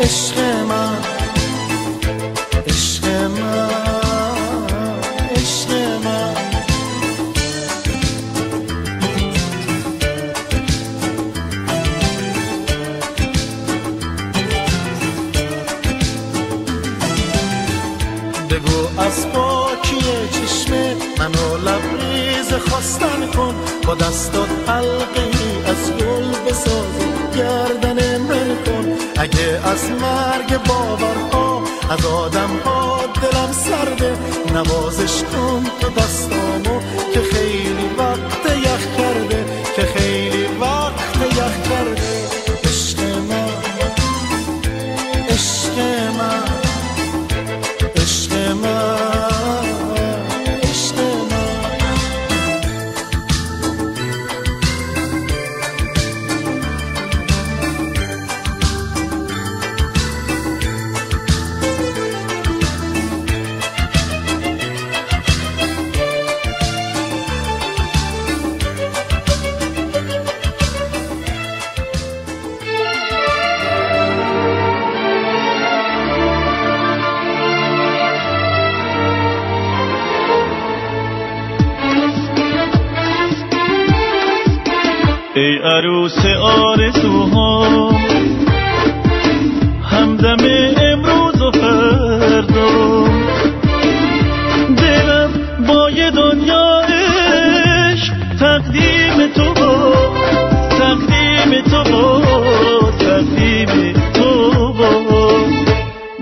عشق من، عشق من، عشق من. بگو از پاکی چشمه منو لبریز خواستن کن، با دستات حلقه ای از گل بساز گردن من کن. اگه از مرگ باورها از آدم ها دلم سرده، نوازش کن تو دستامو که خیلی وقت یخ کرده، که خیلی وقت یخ کرده. عشق من، عشق من، عشق من، عشق من. ای عروس آرزوها، همدم امروز و فردا، دلم با یه دنیا عشق تقدیم تو با، تقدیم تو با، تقدیم تو با.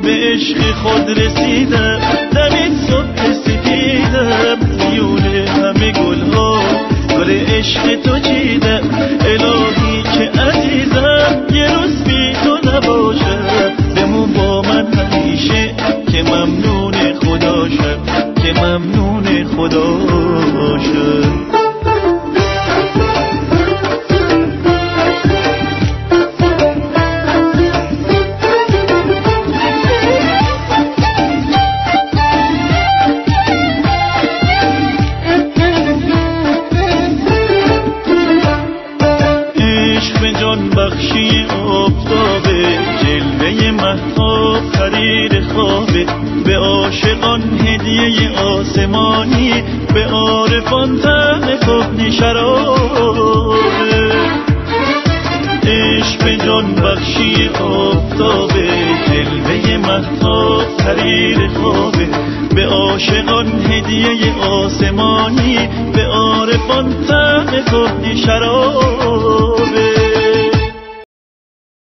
به عشق خود رسیدم، دمید صبح سپیدم، میونه همه گلها گل عشق تو چیدم. الهی که عزیزم یه روز بی تو نباشم، بمون با من همیشه که ممنون خداشم، که ممنون خداشم. بخشی آفتابه، جلوه مهتاب خریر خوابه، به عاشقان هدیه آسمانی، به عارفان طعم کهنه شرابه. عشق جان بخشی آفتابه، جلوه مهتاب خریر خوابه، به عاشقان هدیه آسمانی، به عارفان طعم کهنه شرابه.